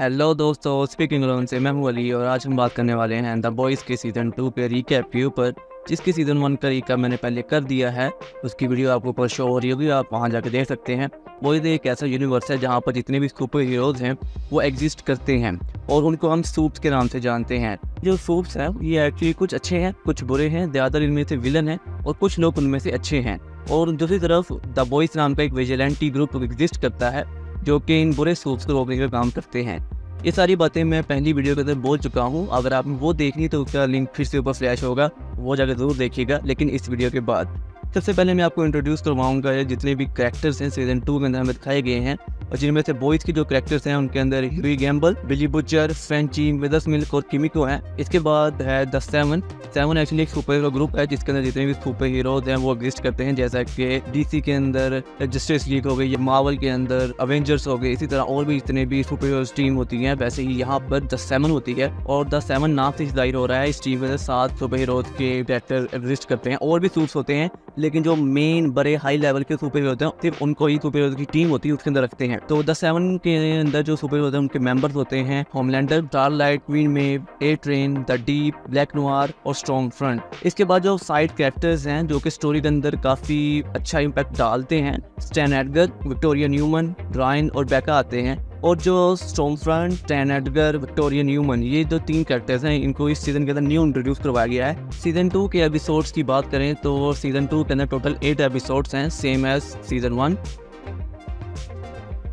Hello दोस्तों, speaking alone से मैं हूं अली और आज हम बात करने वाले हैं द बॉयज़ के सीज़न 2 के रिकैप के ऊपर। जिसकी सीज़न 1 का रिकैप मैंने पहले कर दिया है, उसकी वीडियो आपको ऊपर शो हो रही होगी, आप वहां जाकर देख सकते हैं। बॉयज़ एक ऐसा यूनिवर्स है जहां पर जितने भी सुपर हीरोज़ हैं वो एग्जिस्ट करते हैं और उनको हम सूप्स के नाम से जानते हैं। जो सूप्स हैं ये एक्चुअली कुछ अच्छे हैं, कुछ बुरे हैं, ज़्यादातर इनमें से विलन हैं और कुछ लोग उनमें से अच्छे हैं। और दूसरी तरफ द बॉयज़ नाम का एक विजिलेंटी ग्रुप एग्जिस्ट करता है जो कि इन बुरे सूप्स को रोकने का काम करते हैं। ये सारी बातें मैं पहली वीडियो के अंदर बोल चुका हूँ, अगर आपने वो देखनी तो उसका लिंक फिर से ऊपर फ्लैश होगा, वो जाकर ज़रूर देखिएगा, लेकिन इस वीडियो के बाद। सबसे पहले मैं आपको इंट्रोड्यूस करवाऊंगा जितने भी कैरेक्टर्स हैं सीज़न 2 के अंदर हमें दिखाए गए हैं, और जिनमें से बॉयज़ की जो कैरेक्टर्स हैं उनके अंदर Hughie Gamble, Billy Butcher, Frenchie, Mother's Milk और किमिको हैं। इसके बाद है द सेवन एक्चुअली एक सुपर हीरो ग्रुप है जिसके अंदर जितने भी सुपर हीरोज हैं वो एग्जिस्ट करते हैं, जैसा कि डीसी के अंदर जस्टिस लीग हो गई, मार्वल के अंदर अवेंजर्स हो गए, इसी तरह और भी जितने भी सुपर हीरोज टीम होती हैं वैसे ही यहाँ पर द सेवन होती है। और द सेवन नाम से जाहिर हो रहा है इस टीम में 7 सुपर हीरोज के कैरेक्टर एग्जिस्ट करते हैं। और भी सूट्स होते हैं लेकिन जो मेन बड़े हाई लेवल के सुपर हीरो होते हैं सिर्फ उनको ही सुपर हीरो की टीम होती है उसके अंदर रखते हैं। तो द सेवन के अंदर जो सुपर हीरो होते हैं उनके मेंबर्स होते हैं Homelander, Starlight, Queen Maeve, A Train, the Deep, Black Noir और स्ट्रॉन्ग फ्रंट। इसके बाद जो साइड कैरेक्टर्स हैं जो कि स्टोरी के अंदर काफ़ी अच्छा इम्पैक्ट डालते हैं, Stan Edgar, Victoria Neuman, Ryan और बेका आते हैं। और जो Stormfront, Stan Edgar, Victoria Neuman, ये जो 3 कैरेक्टर्स हैं इनको इस सीज़न के अंदर न्यू इंट्रोड्यूस करवाया गया है। सीज़न 2 के एपिसोड्स की बात करें तो सीज़न 2 के अंदर टोटल 8 एपिसोड्स हैं, same as season 1।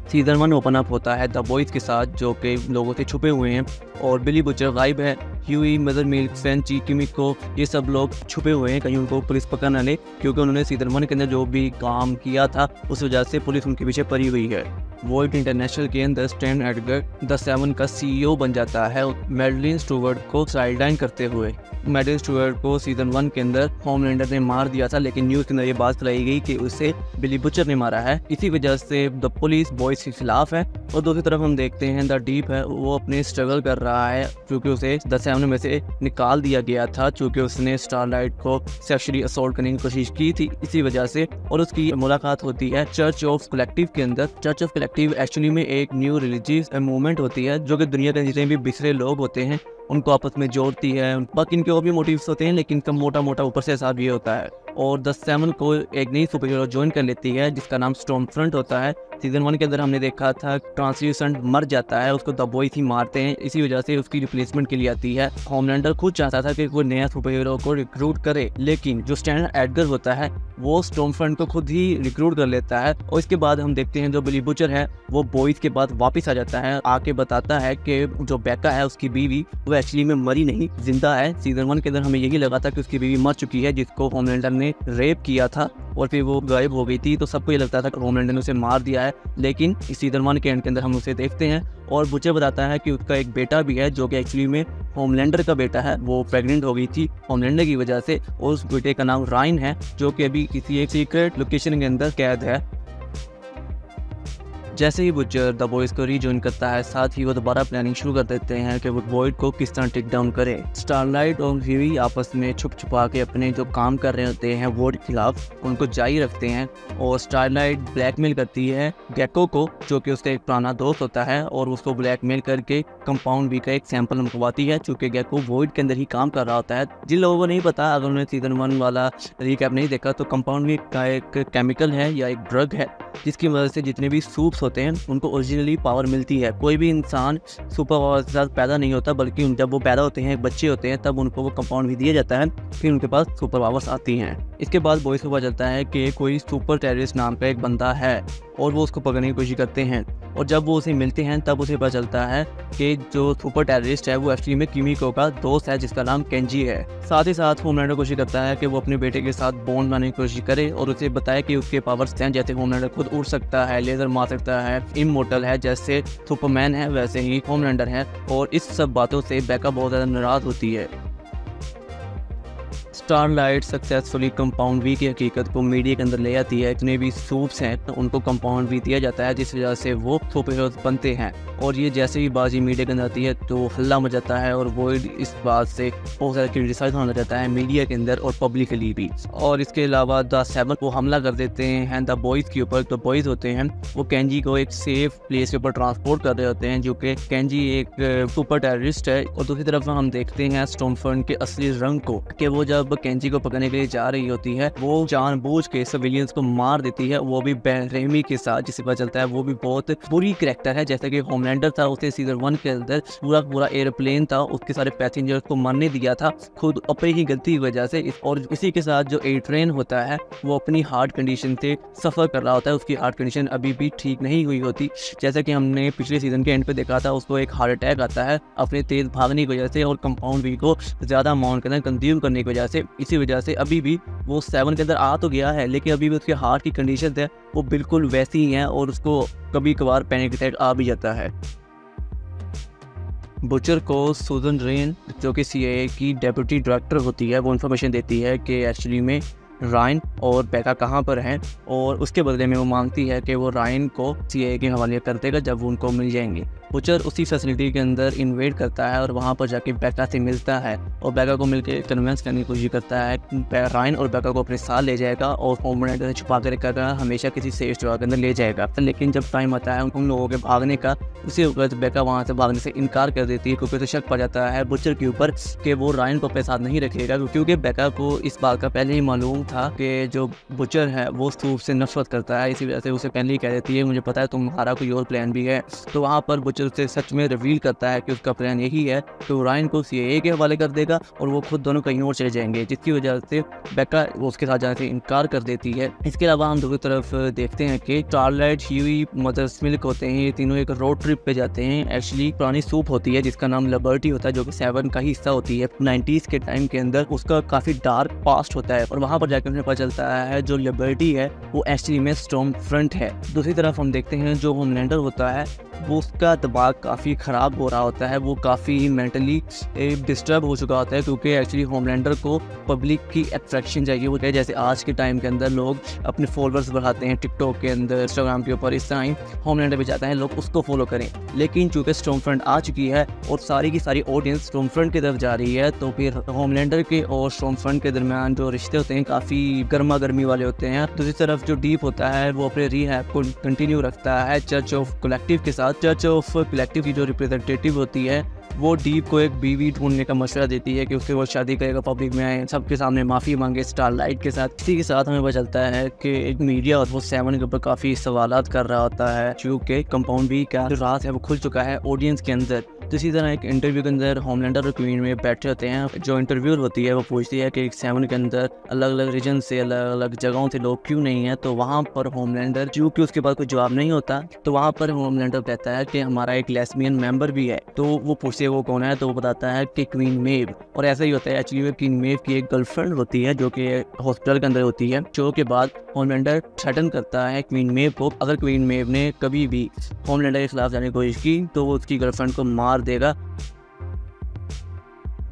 Season 1 open up होता है द बॉयज़ के साथ जो कि लोगों से छुपे हुए हैं और बिली बुचर गायब है। ह्यूई, मदर मिल्क, फ्रेंची, किमिको, ये सब लोग छुपे हुए हैं, कहीं उनको पुलिस पकड़ न ले, क्योंकि उन्होंने सीज़न 1 के अंदर जो भी काम किया था उस वजह से पुलिस उनके पीछे पड़ी हुई है। वॉइड इंटरनेशनल के अंदर स्टैन एडगर द सेवन का CEO बन जाता है मैडलिन स्टूवर्ट को साइडलाइन करते हुए। मैडलिन स्टूवर्ट को सीज़न 1 के अंदर होमलैंडर ने मार दिया था, लेकिन न्यूज़ के अंदर ये बात फैलाई गई कि उसे बिली बुचर ने मारा है, इसी वजह से द पुलिस बॉयज़ के खिलाफ है। और दूसरी तरफ हम देखते हैं द डीप है, वो अपने स्ट्रगल कर रहा है क्योंकि उसे द सेवन में से निकाल दिया गया था क्योंकि उसने स्टारलाइट को सेक्सुअली असॉल्ट करने की कोशिश की थी, इसी वजह से। और उसकी मुलाकात होती है चर्च ऑफ कलेक्टिव के अंदर। चर्च ऑफ कलेक्टिव एक्चुअली में एक न्यू रिलीजियस मूवमेंट होती है जो कि दुनिया के जितने भी बिखरे लोग होते हैं उनको आपस में जोड़ती है। बाकी इनके और भी मोटिव्स होते हैं लेकिन कम मोटा ऊपर से हिसाब ये होता है। और द सेवन को एक नई सुपर हीरो ज्वाइन कर लेती है जिसका नाम स्टॉर्म फ्रंट होता है। सीज़न 1 के अंदर हमने देखा था ट्रांसल्यूसेंट मर जाता है, उसको द बॉयज़ ही मारते हैं, इसी वजह से उसकी रिप्लेसमेंट के लिए आती है। होमलैंडर खुद चाहता था कि कोई नया सुपर हीरो को रिक्रूट करे, लेकिन जो स्टैन एडगर होता है वो स्टॉर्म फ्रंट को खुद ही रिक्रूट कर लेता है। और इसके बाद हम देखते हैं जो बिली बुचर है वो बॉयज़ के बाद वापस आ जाता है, आके बताता है कि जो बेका है उसकी बीवी वो एक्चुअली में मरी नहीं, जिंदा है। सीज़न 1 के अंदर हमें यही लगा था कि उसकी बीवी मर चुकी है जिसको होमलैंडर ने रेप किया था और फिर वो गायब हो गई थी, तो सबको ये लगता था कि होमलैंडर ने उसे मार दिया है। लेकिन इस सीज़न 1 के एंड के अंदर हम उसे देखते हैं और बुचर बताता है कि उसका एक बेटा भी है जो कि एक्चुअली में होमलैंडर का बेटा है, वो प्रेग्नेंट हो गई थी होमलैंडर की वजह से, और उस बेटे का नाम रायन है जो कि अभी किसी एक सीक्रेट लोकेशन के अंदर कैद है। जैसे ही बुचर द बॉयज़ को रीजॉइन करता है, साथ ही वो दोबारा प्लानिंग शुरू कर देते हैं कि वो वॉइड को किस तरह टेक डाउन करे। स्टारलाइट और ह्यूई आपस में छुप छुपा के अपने जो काम कर रहे होते हैं वॉइड के खिलाफ उनको जारी रखते हैं, और स्टारलाइट ब्लैकमेल करती है गेको को जो कि उसका एक पुराना दोस्त होता है, और उसको ब्लैकमेल करके कंपाउंड बी का एक सैंपल मंगवाती है क्योंकि गेको वॉइड के अंदर ही काम कर रहा होता है। जिन लोगों को नहीं पता, अगर उन्होंने सीज़न 1 वाला रिकैप नहीं देखा, तो कंपाउंड बी का एक केमिकल है या एक ड्रग है जिसकी वजह से जितने भी सूप्स होते हैं उनको ओरिजिनली पावर मिलती है। कोई भी इंसान सुपर पावर के साथ पैदा नहीं होता, बल्कि जब वो पैदा होते हैं, बच्चे होते हैं, तब उनको वो कंपाउंड भी दिया जाता है, फिर उनके पास सुपर पावर्स आती हैं। इसके बाद बॉयज़ को पता चलता है कि कोई सुपर टेररिस्ट नाम का एक बंदा है और वो उसको पकड़ने की कोशिश करते हैं, और जब वो उसे मिलते हैं तब उसे पता चलता है कि जो सुपर टेररिस्ट है वो एक्चुअली में किमिको का दोस्त है जिसका नाम केंजी है। साथ ही साथ होमलैंडर कोशिश करता है कि वो अपने बेटे के साथ बॉन्ड बनाने की कोशिश करे और उसे बताए कि उसके पावर्स हैं, जैसे होमलैंडर खुद उड़ सकता है, लेजर मार सकता है, इमोर्टल है, जैसे सुपरमैन है वैसे ही होमलैंडर है। और इस सब बातों से बेका बहुत ज़्यादा नाराज़ होती है। स्टारलाइट सक्सेसफुली कंपाउंड वी की हकीकत को मीडिया के अंदर ले आती है। जितने भी सूप्स हैं तो उनको कंपाउंड वी दिया जाता है, जिस वजह से वो सुपर हीरोज बनते हैं। और ये जैसे ही बाजी मीडिया के अंदर आती है तो हल्ला मच जाता है और वो इस बात से बहुत ज़्यादा क्रिटिसाइज होने लग जाता है मीडिया के अंदर और पब्लिकली भी। और इसके अलावा द सेवन वो हमला कर देते हैं द बॉयज़ के ऊपर। तो बॉयज़ होते हैं वो केंजी को एक सेफ प्लेस के ऊपर ट्रांसपोर्ट कर रहे होते हैं, जो कि केंजी एक सुपर टेररिस्ट है। और दूसरी तरफ हम देखते हैं स्टॉर्मफ्रंट के असली रंग को, कि वो जब केंजी को पकड़ने के लिए जा रही होती है वो जानबूझ के सिविलियंस को मार देती है, वो भी बेरहमी के साथ, जिससे पता चलता है वो भी बहुत बुरी करैक्टर है। जैसे कि होमलैंडर था, उसे सीजन 1 के अंदर पूरा एयरप्लेन था, उसके सारे पैसेंजर्स को मरने दिया था खुद अपनी ही गलती की वजह से। और इसी के साथ जो एयरट्रेन होता है वो अपनी हार्ट कंडीशन से सफ़र कर रहा होता है, उसकी हार्ट कंडीशन अभी भी ठीक नहीं हुई होती। जैसा कि हमने पिछले सीजन के एंड पे देखा था, उसको एक हार्ट अटैक आता है अपने तेज़ भागने की वजह से और कंपाउंड वी को ज़्यादा अमाउंट के अंदर कंज्यूम करने की वजह से। इसी वजह से अभी भी वो 7 के अंदर आ तो गया है, लेकिन अभी भी उसके हार्ट की कंडीशन है वो बिल्कुल वैसी ही है और उसको कभी कभार पैनिक अटैक आ भी जाता है। बुचर को सूजन रेन, जो कि CIA की डेप्यूटी डायरेक्टर होती है, वो इन्फॉर्मेशन देती है कि एक्चुअली में रायन और बेका कहाँ पर हैं, और उसके बदले में वो मांगती है कि वो रायन को CIA के हवाले कर देगा जब वो उनको मिल जाएंगे। बुचर उसी फैसिलिटी के अंदर इन्वेट करता है और वहाँ पर जाके बेका से मिलता है और बेका को मिलकर कन्विंस करने की कोशिश करता है रायन और बेका को अपने साथ ले जाएगा और होमलैंडर से छुपा कर रखा हमेशा किसी सेफ जगह के अंदर ले जाएगा। लेकिन जब टाइम आता है उन लोगों के भागने का, उसी वक्त बेका वहाँ से भागने से इनकार कर देती है, क्योंकि उसे शक पड़ जाता है बुचर के ऊपर कि वो रायन को अपने साथ नहीं रखेगा, क्योंकि बेका को इस बात का पहले ही मालूम था कि जो बुचर है वो सूप से नफरत करता है। इसी वजह से उसे पहले ही कह देती है मुझे पता है तुम्हारा कोई और प्लान भी है। तो वहाँ पर बुचर उसे सच में रिवील करता है कि उसका प्लान यही है कि वो रायन को CIA के हवाले कर देगा और वो खुद दोनों कहीं और चले जाएंगे, जिसकी वजह से बेका उसके साथ जाने से इनकार कर देती है। इसके अलावा हम दूसरी तरफ देखते हैं कि स्टारलाइट, ह्यूई, मदर्स मिल्क होते हैं, ये तीनों एक रोड ट्रिप पे जाते हैं। एक्चुअली पुरानी सूप होती है जिसका नाम लिबर्टी होता है, जो कि 7 का ही हिस्सा होती है। 90s के टाइम के अंदर उसका काफ़ी डार्क पास्ट होता है और वहाँ पर जाकर उन्हें पता चलता है जो लिबर्टी है वो एक्चुअली में स्टॉर्मफ्रंट है। दूसरी तरफ हम देखते हैं जो होमलैंडर होता है वो उसका दिमाग काफ़ी ख़राब हो रहा होता है, वो काफ़ी मेंटली डिस्टर्ब हो चुका होता है, क्योंकि एक्चुअली होमलैंडर को पब्लिक की अट्रैक्शन चाहिए होती है। जैसे आज के टाइम के अंदर लोग अपने फॉलोअर्स बढ़ाते हैं टिकटॉक के अंदर, इंस्टाग्राम के ऊपर, इस तरह ही होमलैंडर भी चाहता है लोग उसको फॉलो करें। लेकिन चूँकि स्टॉर्मफ्रंट आ चुकी है और सारी की सारी ऑडियंस स्टॉर्मफ्रंट की तरफ जा रही है, तो फिर होमलैंडर के और स्टॉर्मफ्रंट के दरमियान जो रिश्ते होते हैं काफ़ी गर्मा गर्मी वाले होते हैं। दूसरी तरफ जो डीप होता है वो अपने रिहैब को कंटिन्यू रखता है चर्च ऑफ कलेक्टिव के साथ। चर्च ऑफ कलेक्टिव की जो रिप्रेजेंटेटिव होती है वो डीप को एक बीवी ढूंढने का मशवरा देती है कि उसके वो शादी करेगा, पब्लिक में आए, सबके सामने माफ़ी मांगे स्टारलाइट के साथ। इसी के साथ हमें पता चलता है कि एक मीडिया वो 7 के ऊपर काफ़ी सवालात कर रहा होता है, क्योंकि कंपाउंड वी का जो राज है वो खुल चुका है ऑडियंस के अंदर। तो इसी तरह एक इंटरव्यू के अंदर होमलैंडर और क्वीन में बैठे होते हैं। जो इंटरव्यूअर होती है वो पूछती है कि 7 के अंदर अलग अलग रीजन से, अलग अलग जगहों से लोग क्यों नहीं है। तो वहाँ पर होमलैंडर, क्योंकि उसके पास कोई जवाब नहीं होता, तो वहाँ पर होमलैंडर कहता है कि हमारा एक लेस्बियन मेंबर भी है। तो वो पूछते हैं वो कौन है, तो वो बताता है कि क्वीन मेव। और ऐसा ही होता है, एक्चुअली क्वीन मेव की एक गर्लफ्रेंड होती है जो कि हॉस्पिटल के अंदर होती है। शो के बाद होमलैंडर थ्रेटन करता है क्वीन मेव को, अगर क्वीन मेव ने कभी भी होमलैंडर के खिलाफ जाने की कोशिश की तो वो उसकी गर्लफ्रेंड को मार देगा।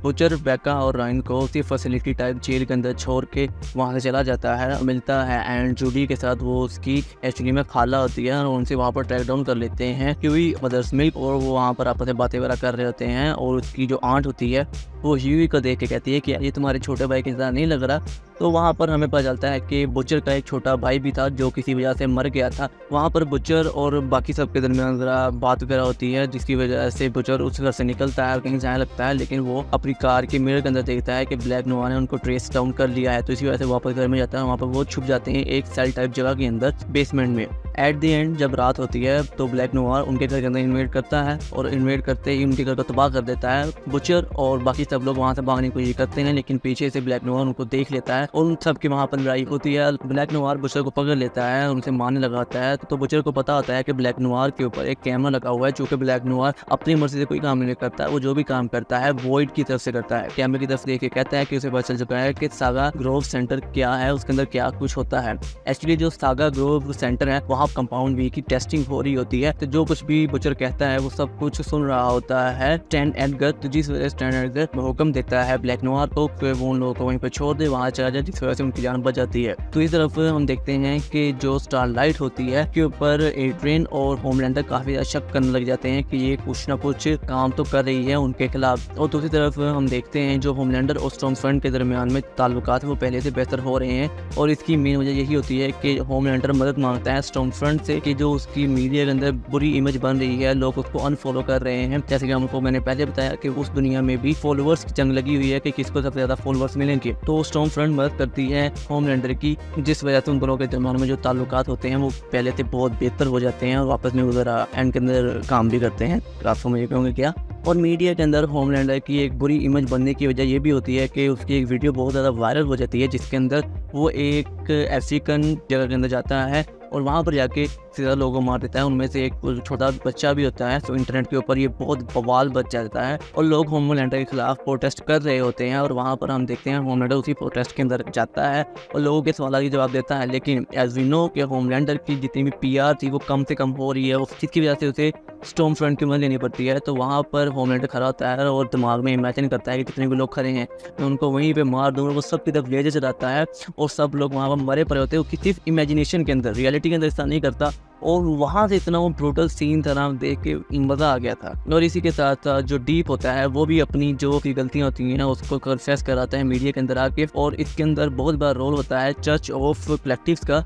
बुचर बेका और रायन को उसी फैसिलिटी टाइप जेल के अंदर छोड़ के वहाँ से चला जाता है, मिलता है एंड जूडी के साथ। वो उसकी एक्चुअली में खाला होती है और उनसे वहाँ पर ट्रैक डाउन कर लेते हैं क्योंकि मदर्स मिल्क, और वो वहाँ पर आपस में बातें वगैरह कर रहे होते हैं। और उसकी जो आंट होती है वो ह्यूई को देख के कहती है कि ये तुम्हारे छोटे भाई के साथ नहीं लग रहा। तो वहाँ पर हमें पता चलता है कि बुचर का एक छोटा भाई भी था जो किसी वजह से मर गया था। वहाँ पर बुचर और बाकी सब के दरमियान ज़रा बात वगैरह होती है, जिसकी वजह से बुचर उस घर से निकलता है और कहीं जाने लगता है, लेकिन वो अपनी कार के मिरर के अंदर देखता है कि ब्लैक नोवा ने उनको ट्रेस डाउन कर लिया है। तो इसी वजह से वापस घर में जाता है। वहाँ पर वो छुप जाते हैं एक सेल टाइप जगह के अंदर बेसमेंट में। एट द एंड जब रात होती है तो ब्लैक नोवा उनके घर के अंदर इन्वेट करता है और इन्वेट करते ही उनके घर को तबाह कर देता है। बुचर और बाकी सब लोग वहाँ से भागने की कोशिश करते हैं, लेकिन पीछे से ब्लैक नोवा उनको देख लेता है और उन सब की वहाँ पर लड़ाई होती है। ब्लैक नोवार बुचर को पकड़ लेता है, उनसे मारने लगाता है। तो बुचर को पता होता है कि ब्लैक नोवार के ऊपर एक कैमरा लगा हुआ है, चूँकि ब्लैक नोवार अपनी मर्जी से कोई काम नहीं करता है, वो जो भी काम करता है वॉइड की तरफ से करता है। कैमरे की तरफ देख के कहता है कि उसे पता चल चुका है कि सागा ग्रोव सेंटर क्या है, उसके अंदर क्या कुछ होता है। एक्चुअली जो सागा ग्रोव सेंटर है वहाँ वहाँ कंपाउंड बी की टेस्टिंग हो रही होती है। तो जो कुछ भी बुचर कहता है वो सब कुछ सुन रहा होता है स्टैन एडगर। तो जिस वजह से स्टैन एडगर हुक्म देता है ब्लैक नोयर को कि वो उन लोगों को वहीं पर छोड़ दे, वहाँ चला जाए, जिस वजह से उनकी जान बच जाती है। तो इस तरफ हम देखते हैं कि जो स्टारलाइट होती है के ऊपर एड्रियन और होमलैंडर काफी शक करने लग जाते हैं कि ये कुछ ना कुछ काम तो कर रही है उनके खिलाफ। और दूसरी तरफ हम देखते हैं जो होमलैंडर और स्टॉर्मफ्रंट के दरमियान में ताल्लुकात वो पहले से बेहतर हो रहे हैं, और इसकी मेन वजह यही होती है कि होमलैंडर मदद मांगता है स्टॉर्मफ्रंट से कि जो उसकी मीडिया के अंदर बुरी इमेज बन रही है, लोग उसको अनफॉलो कर रहे हैं। जैसे कि हमको मैंने पहले बताया कि उस दुनिया में भी फॉलोअर्स की जंग लगी हुई है कि किसको सबसे ज्यादा फॉलोअर्स मिलेंगे। तो स्टॉर्मफ्रंट मदद करती है होमलैंडर की, जिस वजह से उन दोनों के दरमियान में जो ताल्लुकात होते हैं वो पहले से बहुत बेहतर हो जाते हैं और आपस में वगैरह एंड के अंदर काम भी करते हैं। आप समझ गए क्या। और मीडिया के अंदर होमलैंडर की एक बुरी इमेज बनने की वजह ये भी होती है कि उसकी एक वीडियो बहुत ज़्यादा वायरल हो जाती है, जिसके अंदर वो एक अफ्रीकन जगह के अंदर जाता है और वहाँ पर जाके सीधा लोगों मार देता है। उनमें से एक छोटा बच्चा भी होता है। तो इंटरनेट के ऊपर ये बहुत बवाल बच जाता है और लोग होमलैंडर के खिलाफ प्रोटेस्ट कर रहे होते हैं। और वहाँ पर हम देखते हैं होमलैंडर उसी प्रोटेस्ट के अंदर जाता है और लोगों के सवालों की जवाब देता है। लेकिन एज वी नो कि होमलैंडर की जितनी भी PR थी वो कम से कम हो रही है, जिसकी वजह से उसे स्टॉर्मफ्रंट की मदद लेनी पड़ती है। तो वहाँ पर होमलैंडर खड़ा होता है और दिमाग में इमेजिन करता है कि जितने भी लोग खड़े हैं मैं उनको वहीं पे मार दूंगा। वो सब की तरफ लेजर चलाता है और सब लोग वहाँ पर मरे पड़े होते हैं। वो सिर्फ इमेजिनेशन के अंदर, रियलिटी के अंदर ऐसा नहीं करता। और वहाँ से इतना वो ब्रूटल सीन था ना, देख के मज़ा आ गया था। और इसी के साथ साथ जो डीप होता है वो भी अपनी जो गलतियाँ होती हैं ना उसको कन्फेस कराता है मीडिया के अंदर आके। और इसके अंदर बहुत बड़ा रोल होता है चर्च ऑफ कलेक्टिव्स का।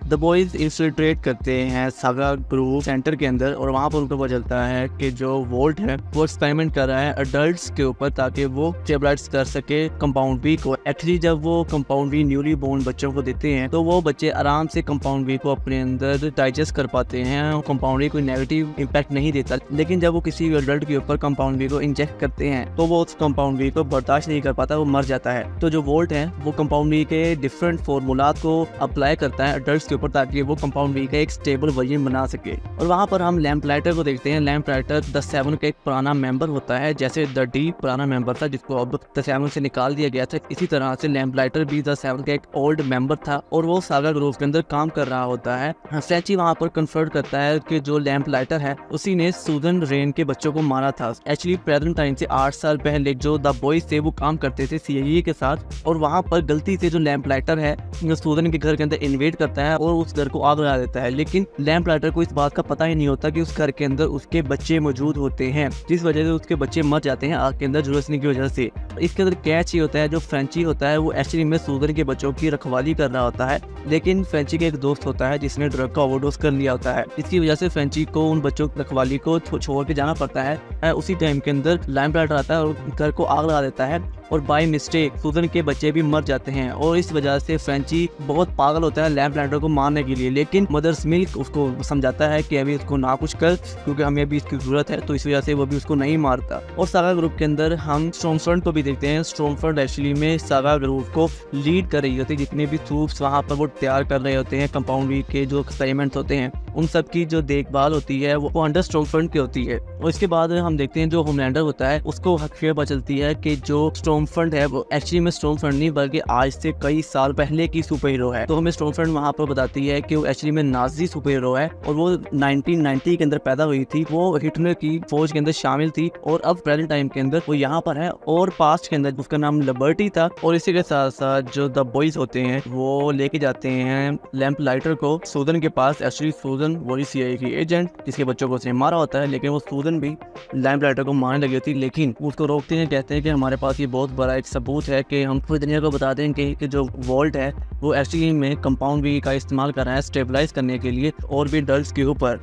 द बॉयज़ इंफिल्ट्रेट करते हैं सागा ग्रुप सेंटर के अंदर और वहाँ पर उनको पता चलता है कि जो वोल्ट है वो एक्सपेरिमेंट कर रहा है अडल्ट्स के ऊपर ताकि वो स्टेबलाइज कर सके कंपाउंड बी को। एक्चुअली जब वो कंपाउंड बी न्यूली बोर्न बच्चों को देते हैं तो वो बच्चे आराम से कंपाउंड बी को अपने अंदर डाइजेस्ट कर पाते हैं। कंपाउंड बी कोई नेगेटिव इम्पैक्ट नहीं देता। लेकिन जब वो किसी अडल्ट के ऊपर कंपाउंड बी को इंजेक्ट करते हैं तो वो उस कंपाउंड बी को बर्दाश्त नहीं कर पाता, वो मर जाता है। तो जो वोल्ट है वो कंपाउंड बी के डिफरेंट फॉर्मूला को अप्लाई करता है अडल्ट्स के ऊपर ताकि वो कंपाउंड बी का एक स्टेबल वर्जन बना सके। और वहाँ पर हम लैम्पलाइटर को देखते हैं। लैम्पलाइटर द सेवन का एक पुराना मेंबर होता है, जैसे द डी पुराना मेंबर था जिसको अब द सेवन से निकाल दिया गया था, इसी तरह से लैम्पलाइटर भी द सेवन का एक ओल्ड मेंबर था और वो सागा ग्रुप के अंदर काम कर रहा होता है। फ्रेंची वहाँ पर कन्फर्ट करता है कि जो लैम्पलाइटर है उसी ने सूजन रेन के बच्चों को मारा था। एक्चुअली प्रेजेंट टाइम से 8 साल पहले जो द बॉयज थे वो काम करते थे CIA के साथ, और वहाँ पर गलती से जो लैम्पलाइटर है सूजन के घर के अंदर इन्वेट करता है और उस घर को आग लगा देता है। लेकिन लैम्पलाइटर को इस बात का पता ही नहीं होता कि उस घर के अंदर उसके बच्चे मौजूद होते हैं, जिस वजह से उसके बच्चे मर जाते हैं आग के अंदर झुलसने की वजह से। इसके अंदर कैच ये होता है जो फ्रेंची होता है वो एक्चुअली में सूजन के बच्चों की रखवाली कर रहा होता है, लेकिन फ्रेंची का एक दोस्त होता है जिसने ड्रग का ओवरडोज कर लिया होता है। इसकी वजह से फ्रेंची को उन बच्चों की रखवाली को छोड़ के जाना पड़ता है। उसी टाइम के अंदर लैम्पलाइटर आता है और घर को आग लगा देता है और बाय मिस्टेक सूजन के बच्चे भी मर जाते हैं। और इस वजह से फ्रेंची बहुत पागल होता है लैम्पलाइटर को मारने के लिए, लेकिन मदर्स मिल्क उसको समझाता है कि अभी उसको ना कुछ कर क्योंकि हमें अभी इसकी जरूरत है। तो इस वजह से वो भी उसको नहीं मारता। और सागा ग्रुप के अंदर हम स्टॉर्मफ्रंट को भी देखते हैं। स्टॉर्मफ्रंट एक्चुअली में सागा ग्रुप को लीड कर रही होती है। जितने भी सूप्स वहाँ पर वो तैयार कर रहे होते हैं, कंपाउंड बी के जो एक्सपेरिमेंट्स होते हैं उन सब की जो देखभाल होती है वो अंडर स्टॉर्मफ्रंट की होती है। और इसके बाद हम देखते हैं जो होमलैंडर होता है उसको हकीकत पता चलती है कि जो स्टॉर्मफ्रंट है वो एक्चुअली में स्टॉर्मफ्रंट नहीं बल्कि आज से कई साल पहले की सुपर हीरो है। तो हमें स्टॉर्मफ्रंट वहाँ पर बताती है कि वो एक्चुअली में नाजी सुपर हीरो है और वो 1990 के अंदर पैदा हुई थी। वो हिटलर की फौज के अंदर शामिल थी और अब प्रेजेंट टाइम के अंदर वो यहाँ पर है। और पास्ट के अंदर उसका नाम लिबर्टी था। और इसी के साथ साथ जो द बॉयज होते हैं वो लेके जाते हैं लैम्पलाइटर को सूजन के पास। एक्चुअली सूजन वही CIA की एजेंट जिसके बच्चों को उसने मारा होता है, लेकिन वो सूजन भी लैम्पलाइटर को मारने लगी होती, लेकिन उसको रोकते हैं। कहते हैं कि हमारे पास ये बहुत बड़ा एक सबूत है कि हम पूरी दुनिया को बता दें कि जो वोल्ट है वो एक्चुअली में कंपाउंड बी का इस्तेमाल कर रहा है स्टेबलाइज करने के लिए और भी डल्स के ऊपर।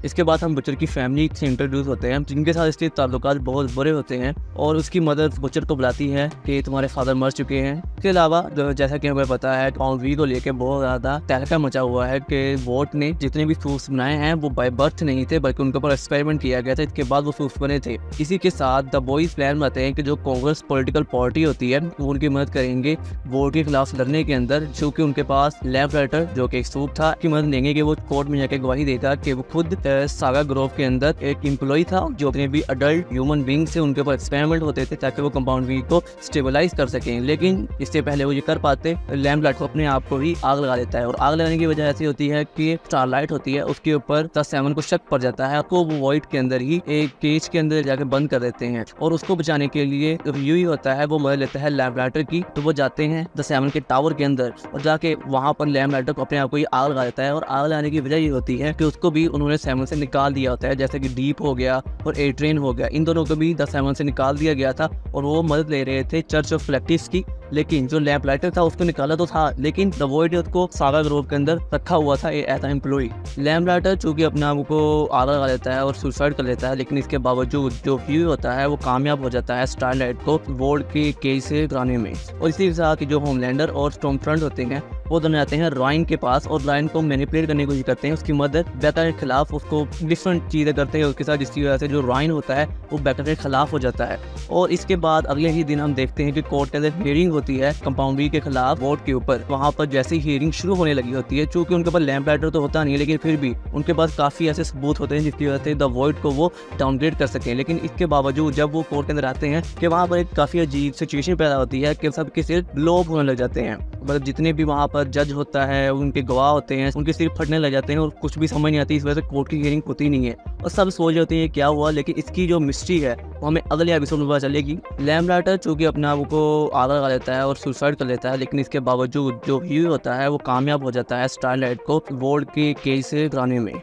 इसके बाद हम बुचर की फैमिली से इंट्रोड्यूस होते हैं जिनके साथ इसके ताल्लुकात बहुत बुरे होते हैं और उसकी मदर बुचर को बुलाती है कि तुम्हारे फादर मर चुके हैं। इसके अलावा जैसा कि हमें पता है कंपाउंड बी को लेकर बहुत ज़्यादा तहलका मचा हुआ है कि वोल्ट ने जितने भी सूप्स बनाए हैं वो बाय बर्थ नहीं थे बल्कि उनके ऊपर एक्सपेरिमेंट किया गया था, इसके बाद वो सूप्स बने थे। इसी के साथ द बॉयज प्लान बनाते हैं कि जो कांग्रेस पॉलिटिकल पार्टी होती है वो उनकी मदद करेंगे वोल्ट के खिलाफ लड़ने के अंदर, क्योंकि उनके पास लैम्पलाइटर जो कि एक सूप था की मदद लेंगे कि वो कोर्ट में जाकर गवाही देगा कि वो खुद सागा ग्रोव के अंदर एक एम्प्लॉय था जो अपने भी अडल्ट ह्यूमन बींग से उनके ऊपर एक्सपेरिमेंट होते थे ताकि वो कंपाउंड वी को स्टेबलाइज कर सकें। लेकिन इससे पहले वो ये कर पाते, लैम्पलाइट को अपने आप को ही आग लगा देता है। और आग लगाने की वजह ऐसी होती है कि स्टारलाइट होती है उसके ऊपर द सेवन को शक पड़ जाता है, तो वो वॉइड के अंदर ही एक केज के अंदर जाकर बंद कर देते हैं। और उसको बचाने के लिए ह्यूई होता है वो मदद लेता है लैम्पलाइटर की। तो वो जाते हैं द सेवन के टावर के अंदर और जाके वहाँ पर लैम्पलाइटर को अपने आप को ही आग लगा देता है। और आग लगाने की वजह ये होती है कि उसको भी उन्होंने सेवन से निकाल दिया होता है, जैसे कि डीप हो गया और ए ट्रेन हो गया, इन दोनों को भी द सेवन से निकाल दिया गया था और वो मदद ले रहे थे चर्च ऑफ कलेक्टिव्स की। लेकिन जो लैम्पलाइटर था उसको निकाला तो था, लेकिन द वॉइड को सागा ग्रोव के अंदर रखा हुआ था ऐसा एम्प्लॉय। लैम्पलाइटर चूंकि अपने आप को आग लगा लेता है और सुसाइड कर लेता है, लेकिन इसके बावजूद जो ह्यूई होता है वो कामयाब हो जाता है स्टारलाइट को वॉर्ड के केज से हटाने में। और इसी के साथ जो होमलैंडर और स्टॉर्मफ्रंट होते हैं वो दोनों आते हैं रॉइन के पास और रॉइन को मैनिपुलेट करने की कोशिश करते हैं, उसकी मदद बेका के खिलाफ उसको डिफरेंट चीज़ें करते हैं उसके साथ, जिसकी वजह से जो रॉइन होता है वो बेका के खिलाफ हो जाता है। और इसके बाद अगले ही दिन हम देखते हैं कि कोर्ट के अंदर हियरिंग होती है कंपाउंड वी के खिलाफ वोट के ऊपर। वहाँ पर जैसे ही हियरिंग शुरू होने लगी होती है, चूंकि उनके पास लैम्पलाइटर तो होता नहीं है, लेकिन फिर भी उनके पास काफ़ी ऐसे सबूत होते हैं जिसकी वजह से द वॉइड को वो डाउनग्रेड कर सकें। लेकिन इसके बावजूद जब वो कोर्ट के अंदर आते हैं कि वहाँ पर एक काफ़ी अजीब सिचुएशन पैदा होती है कि सबके सिर लोब होने लग जाते हैं। मतलब जितने भी वहाँ पर जज होता है, उनके गवाह होते हैं, उनके सिर फटने लग जाते हैं और कुछ भी समझ नहीं आती। इस वजह से कोर्ट की हियरिंग होती नहीं है और सब सोच होते हैं क्या हुआ। लेकिन इसकी जो मिस्ट्री है वो हमें अगले एपिसोड में पता चलेगी। लैम्पलाइटर चूंकि अपने आप को आग लगा लेता है और सुसाइड कर लेता है, लेकिन इसके बावजूद जो ह्यूई होता है वो कामयाब हो जाता है स्टारलाइट को वॉर्ड के केज से हटाने में।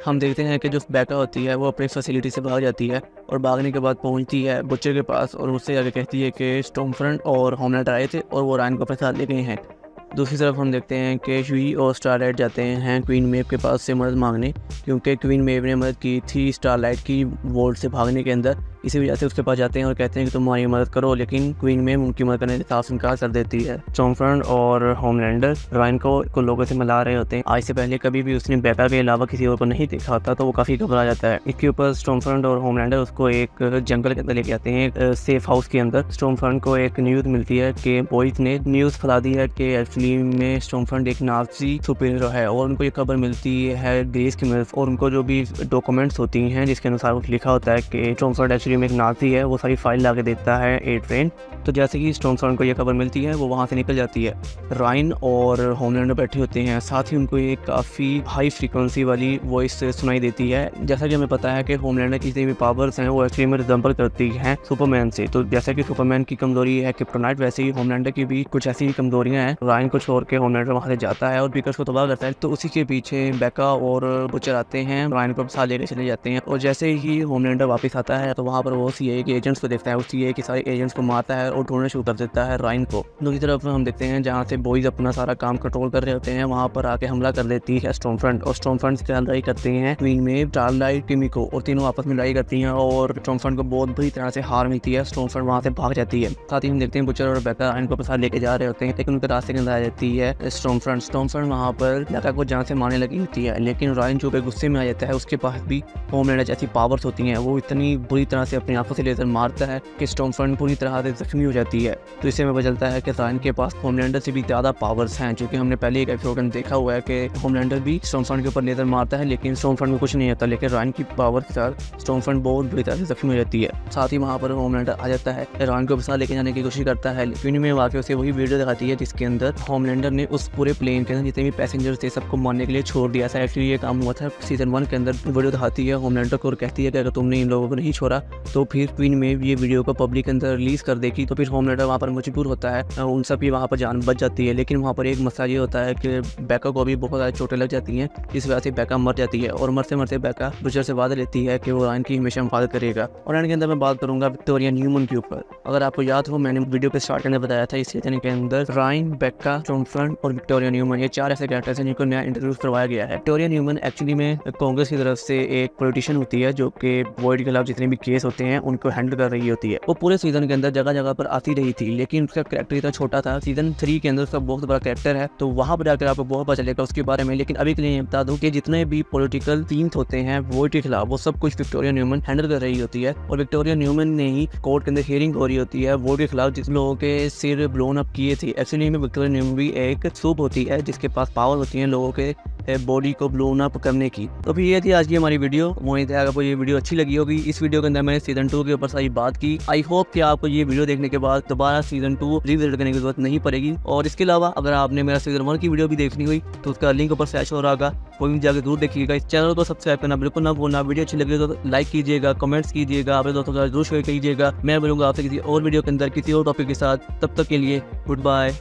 हम देखते हैं कि जो बेका होती है वो अपनी फैसिलिटी से भाग जाती है और भागने के बाद पहुंचती है बुच्चर के पास और उससे जाके कहती है कि स्टॉर्मफ्रंट और होमलैंडर आए थे और वो रॉइन को अपने साथ ले गए हैं। दूसरी तरफ हम देखते हैं कि ह्यूई और स्टारलाइट जाते हैं क्वीन मेव के पास से मदद मांगने, क्योंकि क्वीन मेव ने मदद की थी स्टारलाइट की वॉर्ड से भागने के अंदर। इसी वजह से उसके पास जाते हैं और कहते हैं कि तुम हमारी मदद करो, लेकिन क्वीन मेव उनकी मदद करने से साफ इनकार कर देती है। स्टॉर्मफ्रंट और होमलैंडर रॉइन को लोगों से मिला रहे होते हैं। आज से पहले कभी भी उसने बेका के अलावा किसी और को नहीं देखा होता, तो वो काफ़ी घबरा जाता है। इसके ऊपर स्टॉर्मफ्रंट और होमलैंडर उसको एक जंगल के अंदर लेके आते हैं, एक सेफ हाउस के अंदर। स्टॉर्मफ्रंट को एक न्यूज़ मिलती है कि बॉयज ने न्यूज़ फैला दी है कि एक्चुअली में स्टॉर्मफ्रंट एक नाज़ी सुपर हीरो है। और उनको ये खबर मिलती है ग्रेस की मदद, और उनको जो भी डॉक्यूमेंट्स होती हैं जिसके अनुसार कुछ लिखा होता है कि स्टॉर्मफ्रंट एक्चुअली में एक नाज़ी है, वो सारी फाइल ला के देता है ए ट्रेन। तो जैसे ही स्टॉर्मफ्रंट को ये खबर मिलती है वो वहाँ से निकल जाती है। रॉइन और होमलैंडर बैठे होते हैं, साथ ही उनको एक काफ़ी हाई फ्रीक्वेंसी वाली वॉइस सुनाई देती है। जैसा कि हमें पता है कि होमलैंडर की जितनी भी पावर्स हैं वो एक्चुअली में रिजेंबल करती हैं सुपरमैन से। तो जैसा कि सुपरमैन की कमजोरी है क्रिप्टोनाइट, वैसे ही होमलैंडर की भी कुछ ऐसी कमजोरियाँ हैं। रॉइन को छोड़ के होमलैंडर वहाँ से जाता है और बीकर्स को तबाह करता है। तो उसी के पीछे बेका और बुचर आते हैं, रॉइन को साथ लेकर चले जाते हैं। और जैसे ही होमलैंडर वापस आता है तो वहाँ पर वो सीआईए के एजेंट्स को देखता है, उस सीआईए के सारे एजेंट्स को मारता है और ढूंढना शुरू कर देता है रॉइन को। दूसरी तरफ हम देखते हैं जहाँ से बॉयज अपना सारा काम कंट्रोल कर रहे होते हैं, वहाँ पर आके हमला कर देती है स्टॉर्मफ्रंट। और स्टॉर्मफ्रंट से लड़ाई करते हैं क्वीन मेव, स्टारलाइट, किमिको, और तीनों आपस में लड़ाई करती हैं और स्टॉर्मफ्रंट को बहुत बुरी तरह से हार मिलती है। स्टॉर्मफ्रंट वहाँ से भाग जाती है। साथ ही हम देखते हैं बुचर और बेका रॉइन को साथ लेके जा रहे होते हैं, लेकिन उनके रास्ते के अंदर आ जाती है स्टॉर्मफ्रंट वहाँ पर बेका को जान से मारने लगी होती है। लेकिन रॉइन जो कि गुस्से में आ जाता है, उसके पास भी होमलैंडर जैसी पावर्स होती हैं, वो इतनी बुरी तरह से अपनी आंखों से लेकर मारता है कि स्टॉर्मफ्रंट पूरी तरह से जख्मी हो जाती है। तो इससे हमें पता चलता है कि रॉइन के पास होमलैंडर से भी ज़्यादा पावर्स हैं, क्योंकि हमने पहले एक एपिसोड में देखा हुआ है कि होमलैंडर भी स्टॉर्मफ्रंट के ऊपर लेकर मारता है, लेकिन स्टॉर्मफ्रंट में कुछ नहीं होता। लेकिन रॉइन की पावर के साथ स्टॉर्मफ्रंट बहुत बुरी तरह से जख्मी हो जाती है। साथ ही वहाँ पर होमलैंडर आ जाता है, रॉइन को साथ लेके जाने की कोशिश करता है, लेकिन में वाकई उसे वही वीडियो दिखाती है जिसके अंदर होमलैंडर ने उस पूरे प्लेन के अंदर जितने भी पैसेंजर्स थे सबको मारने के लिए छोड़ दिया था। एक्चुअली ये काम हुआ था सीजन 1 के अंदर। वीडियो दिखाती है होमलैंडर को और कहती है कि अगर तुमने इन लोगों को नहीं छोड़ा तो फिर क्वीन मेव ये वीडियो को पब्लिक के अंदर रिलीज कर देगी। तो फिर होमलैंडर वहाँ पर मजबूर होता है, उन सब की वहाँ पर जान बच जाती है। लेकिन वहाँ पर एक मसला ये होता है कि बेका को भी बहुत ज़्यादा चोटें लग जाती हैं, इस वजह से बेका मर जाती है। और मरते मरते बेका बुचर से वादा लेती है कि वो रॉइन की हमेशा हिफाजत करेगा। और एंड के अंदर मैं बात करूँगा विक्टोरिया न्यूमन के ऊपर। अगर आपको याद हो, मैंने वीडियो के स्टार्ट में बताया था इस सीजन के अंदर रॉइन, बेका, स्टॉर्मफ्रंट और विक्टोरिया न्यूमन, ये 4 ऐसे कैरेक्टर्स हैं जिनको नया इंट्रोड्यूस करवाया गया है। विक्टोरिया न्यूमन एक्चुअली में कांग्रेस की तरफ से एक पॉलिटिशियन होती है जो कि वॉइड के खिलाफ जितने भी केस होते हैं उनको हैंडल कर रही होती है। वो पूरे सीजन के अंदर जगह जगह पर आती रही थी, लेकिन उसका कैरेक्टर इतना छोटा था। सीजन 3 के अंदर उसका बहुत बड़ा कैरेक्टर है, तो वहाँ पर जाकर आपको बहुत पता चलेगा उसके बारे में। लेकिन अभी के लिए बता दूं कि जितने भी पॉलिटिकल थीम्स होते हैं वॉइड के खिलाफ, वो सब कुछ विक्टोरिया न्यूमन हैंडल कर रही होती है। और विक्टोरिया न्यूमन ने ही कोर्ट के अंदर हियरिंग हो रही होती है वॉइड के खिलाफ जिस लोगों के सिर ब्लोन अप किए थे। एक्चुअली में विक्टोरिया न्यूमन भी एक सूप होती है जिसके पास पावर होती है लोगों के बॉडी को ब्लोन अप करने की। तो फिर ये थी आज की हमारी वीडियो। उम्मीद है आपको ये वीडियो अच्छी लगी होगी। इस वीडियो के अंदर मैंने सीजन 2 के ऊपर सारी बात की। आई होप कि आपको ये वीडियो देखने के बाद दोबारा सीजन 2 रिविजिट करने की जरूरत नहीं पड़ेगी। और इसके अलावा अगर आपने मेरा सीजन 1 की वीडियो भी देखनी हुई तो उसका लिंक ऊपर फ्लैश हो रहा होगा, कोई भी जाकर जरूर देखिएगा। इस चैनल को सब्सक्राइब करना बिल्कुल ना भूलना। वीडियो अच्छी लगी तो लाइक कीजिएगा, कमेंट्स कीजिएगा, अपने दोस्तों के साथ जरूर शेयर कीजिएगा। मैं मिलूंगा आपसे किसी और वीडियो के अंदर किसी और टॉपिक के साथ। तब तक के लिए गुड बाय।